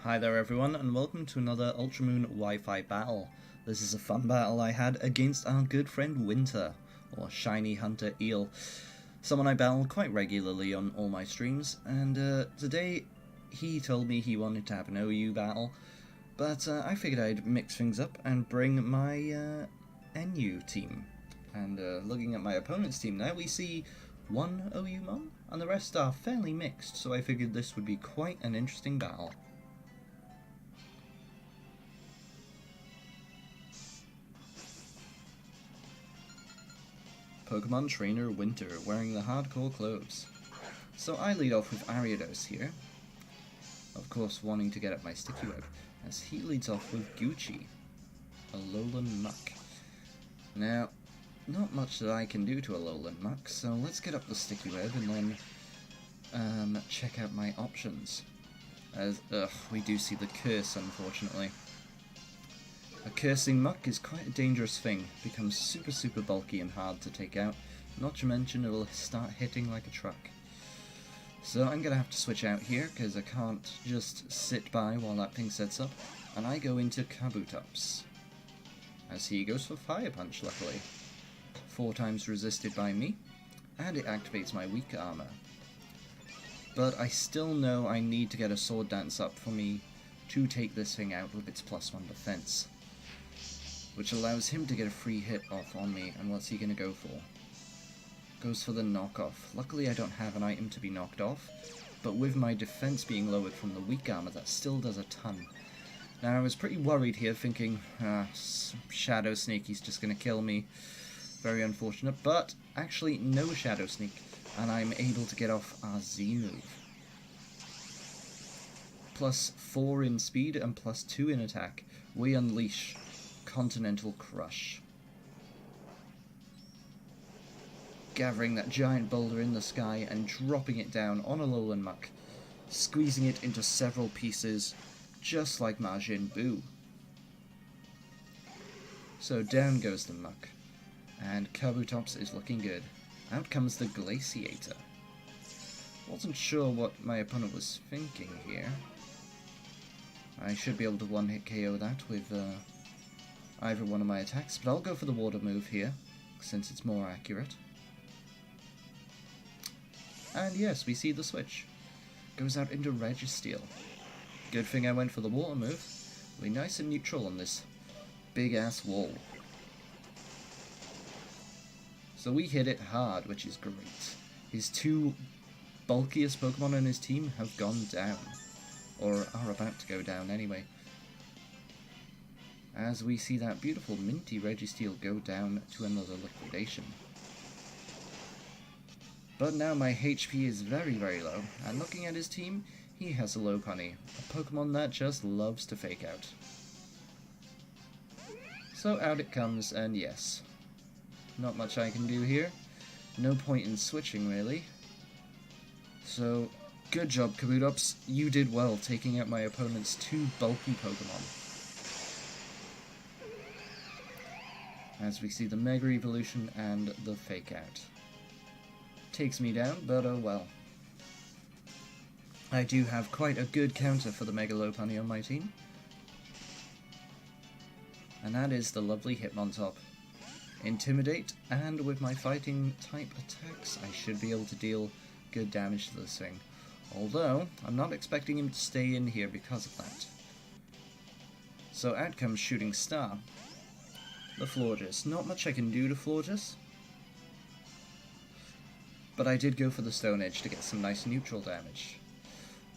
Hi there everyone, and welcome to another Ultramoon Wi-Fi battle. This is a fun battle I had against our good friend Winter, or Shiny Hunter Eel, someone I battle quite regularly on all my streams, and today he told me he wanted to have an OU battle, but I figured I'd mix things up and bring my NU team. And looking at my opponent's team now, we see one OU Mon, and the rest are fairly mixed, so I figured this would be quite an interesting battle. Pokemon Trainer Winter, wearing the hardcore clothes. So I lead off with Ariados here, of course wanting to get at my Sticky Web, as he leads off with Gucci, a Alolan Muck. Now, not much that I can do to a Alolan Muck, so let's get up the Sticky Web and then check out my options. As, we do see the Curse, unfortunately. A cursing muck is quite a dangerous thing, becomes super bulky and hard to take out, not to mention it will start hitting like a truck. So I'm gonna have to switch out here, because I can't just sit by while that thing sets up, and I go into Kabutops. As he goes for Fire Punch, luckily. 4 times resisted by me, and it activates my weak armor. But I still know I need to get a Sword Dance up for me to take this thing out with its +1 defense. Which allows him to get a free hit off on me, and what's he gonna go for? Goes for the knockoff. Luckily I don't have an item to be knocked off, but with my defense being lowered from the weak armor, that still does a ton. Now I was pretty worried here, thinking, Shadow Sneak, he's just gonna kill me. Very unfortunate, but actually no Shadow Sneak, and I'm able to get off our Z move. +4 in speed and +2 in attack. We unleash Continental Crush. Gathering that giant boulder in the sky and dropping it down on a Alolan Muck, squeezing it into several pieces, just like Majin Buu. So down goes the Muck, and Kabutops is looking good. Out comes the Glaciator. Wasn't sure what my opponent was thinking here. I should be able to one-hit KO that with either one of my attacks, but I'll go for the water move here, since it's more accurate. And yes, we see the switch. Goes out into Registeel. Good thing I went for the water move. We're nice and neutral on this big-ass wall. So we hit it hard, which is great. His 2 bulkiest Pokemon in his team have gone down. Or are about to go down anyway. As we see that beautiful minty Registeel go down to another liquidation. But now my HP is very low, and looking at his team, he has a Lopunny, a Pokemon that just loves to fake out. So out it comes, and yes, not much I can do here. No point in switching, really. So, good job, Kabutops. You did well taking out my opponent's 2 bulky Pokemon. As we see the Mega Evolution and the Fake Out. Takes me down, but oh well. I do have quite a good counter for the Mega Lopunny on my team. And that is the lovely Hitmontop. Intimidate, and with my fighting type attacks, I should be able to deal good damage to this thing. Although, I'm not expecting him to stay in here because of that. So out comes Shooting Star. The Florges. Not much I can do to Florges, but I did go for the Stone Edge to get some nice neutral damage.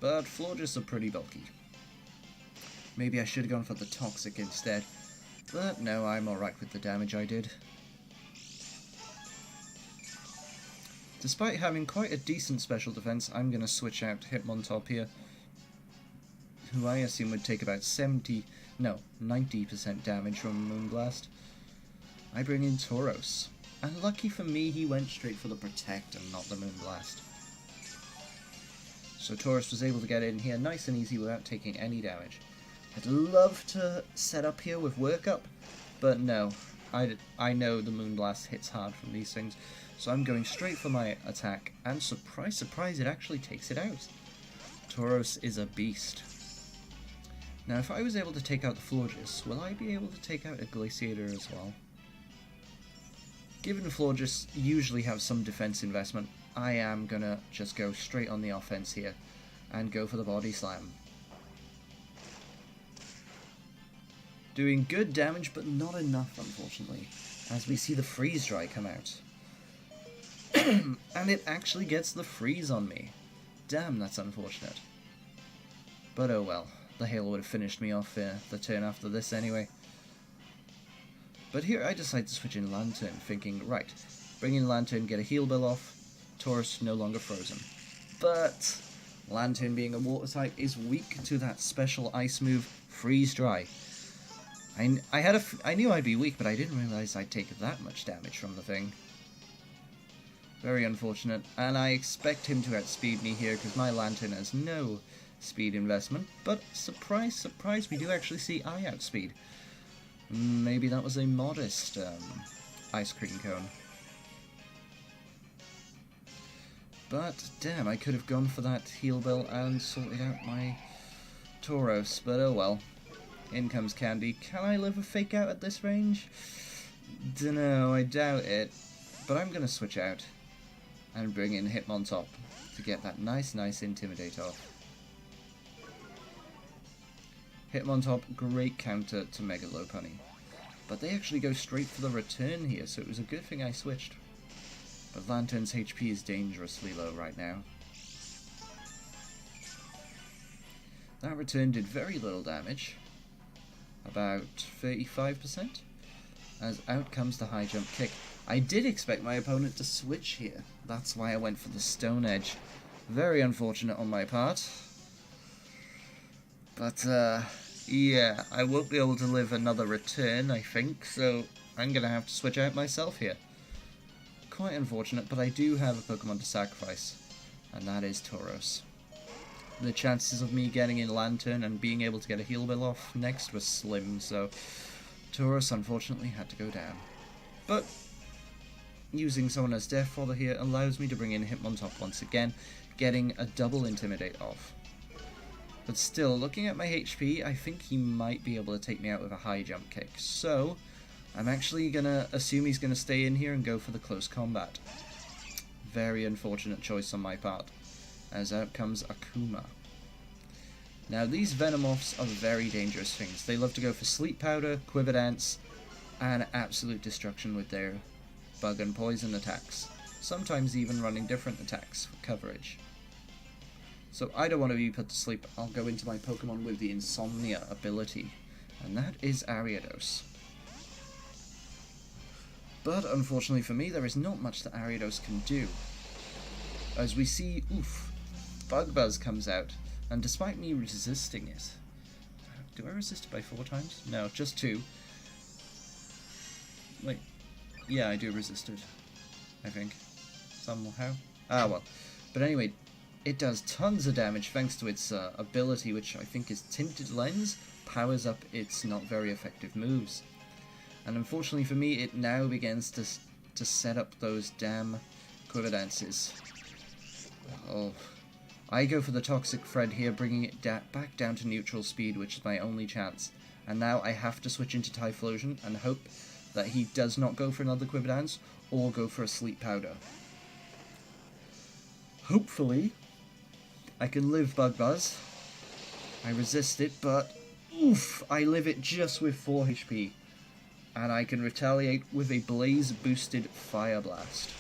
But Florges are pretty bulky. Maybe I should have gone for the Toxic instead, but no, I'm alright with the damage I did. Despite having quite a decent special defense, I'm going to switch out Hitmontop here, who I assume would take about 90% damage from Moonblast. I bring in Tauros, and lucky for me he went straight for the Protect and not the Moonblast. So Tauros was able to get in here nice and easy without taking any damage. I'd love to set up here with Workup, but no, I know the Moonblast hits hard from these things, so I'm going straight for my attack, and surprise, it actually takes it out. Tauros is a beast. Now, if I was able to take out the Florges, will I be able to take out a Glaciator as well? Given Florges usually have some defense investment, I am gonna just go straight on the offense here and go for the Body Slam. Doing good damage, but not enough, unfortunately, as we see the Freeze Dry come out. And it actually gets the freeze on me. Damn, that's unfortunate. But oh well, the Hail would have finished me off the turn after this anyway. But here I decide to switch in Lanturn, thinking, right, bring in Lanturn, get a Heal Bill off, Tauros no longer frozen. But Lanturn, being a water type, is weak to that special ice move, Freeze Dry. I knew I'd be weak, but I didn't realize I'd take that much damage from the thing. Very unfortunate, and I expect him to outspeed me here because my Lanturn has no speed investment, but surprise, surprise, we do actually see I outspeed. Maybe that was a modest ice cream cone. But damn, I could have gone for that Heal Bill and sorted out my Tauros, but oh well. In comes Candy. Can I live a Fake Out at this range? Dunno, I doubt it. But I'm gonna switch out and bring in Hitmontop to get that nice Intimidate off. Hitmontop, great counter to Mega Lopunny. But they actually go straight for the return here, so it was a good thing I switched. But Lanturn's HP is dangerously low right now. That return did very little damage. About 35%. As out comes the high jump kick. I did expect my opponent to switch here. That's why I went for the Stone Edge. Very unfortunate on my part. But, yeah, I won't be able to live another return, I think, so I'm gonna have to switch out myself here. Quite unfortunate, but I do have a Pokemon to sacrifice, and that is Tauros. The chances of me getting in Lanturn and being able to get a Heal Bill off next was slim, so Tauros unfortunately had to go down. But using someone as Death Fodder here allows me to bring in Hitmontop once again, getting a double Intimidate off. But still, looking at my HP, I think he might be able to take me out with a high jump kick. So, I'm actually gonna assume he's gonna stay in here and go for the close combat. Very unfortunate choice on my part, as out comes Akuma. Now, these Venomoths are very dangerous things. They love to go for Sleep Powder, Quiver Dance, and absolute destruction with their Bug and Poison attacks. Sometimes even running different attacks for coverage. So I don't want to be put to sleep. I'll go into my Pokemon with the Insomnia ability, and that is Ariados. But unfortunately for me, there is not much that Ariados can do. As we see, Bug Buzz comes out, and despite me resisting it... Do I resist it by 4 times? No, just 2. Wait. Yeah, I do resist it. I think. Somehow. Ah, well. But anyway, it does tons of damage thanks to its ability, which I think is Tinted Lens, powers up its not very effective moves. And unfortunately for me, it now begins to set up those damn Quiver Dances. Oh. I go for the Toxic Thread here, bringing it back down to neutral speed, which is my only chance. And now I have to switch into Typhlosion and hope that he does not go for another Quiver Dance or go for a Sleep Powder. Hopefully, I can live Bug Buzz. I resist it, but I live it just with 4 HP. And I can retaliate with a Blaze boosted Fire Blast.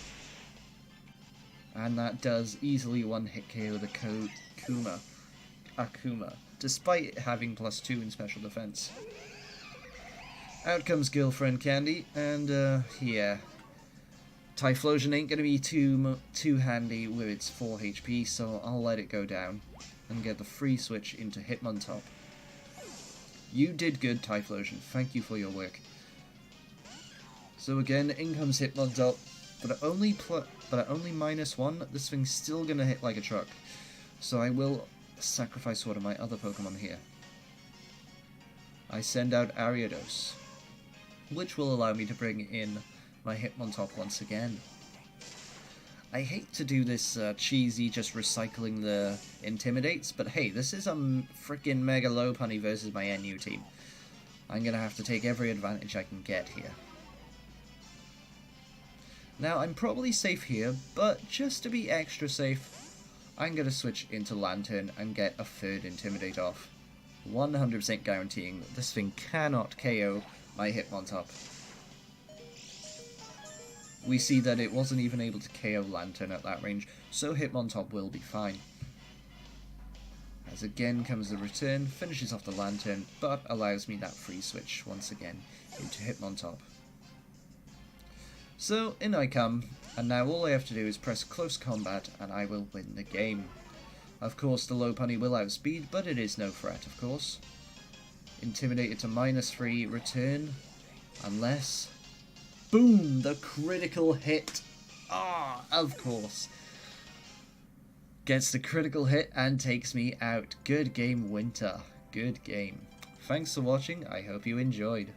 And that does easily one-hit KO the Akuma, despite it having +2 in special defense. Out comes Girlfriend Candy, and yeah, Typhlosion ain't gonna be too handy with its 4 HP, so I'll let it go down and get the free switch into Hitmontop. You did good, Typhlosion. Thank you for your work. So again, in comes Hitmontop, but at only -1, this thing's still gonna hit like a truck. So I will sacrifice one of my other Pokemon here. I send out Ariados, which will allow me to bring in my Hitmontop once again. I hate to do this cheesy just recycling the intimidates, but hey, this is a freaking Mega Lopunny versus my NU team. I'm gonna have to take every advantage I can get here. Now, I'm probably safe here, but just to be extra safe, I'm gonna switch into Lantern and get a third Intimidate off. 100% guaranteeing that this thing cannot KO my Hitmontop. We see that it wasn't even able to KO Lantern at that range, so Hitmontop will be fine. As again comes the return, finishes off the Lantern, but allows me that free switch once again into Hitmontop. So in I come, and now all I have to do is press close combat and I will win the game. Of course the Lopunny will outspeed, but it is no threat of course. Intimidated to -3, return, unless... Boom! The critical hit! Ah, of course. Gets the critical hit and takes me out. Good game, Winter. Good game. Thanks for watching, I hope you enjoyed.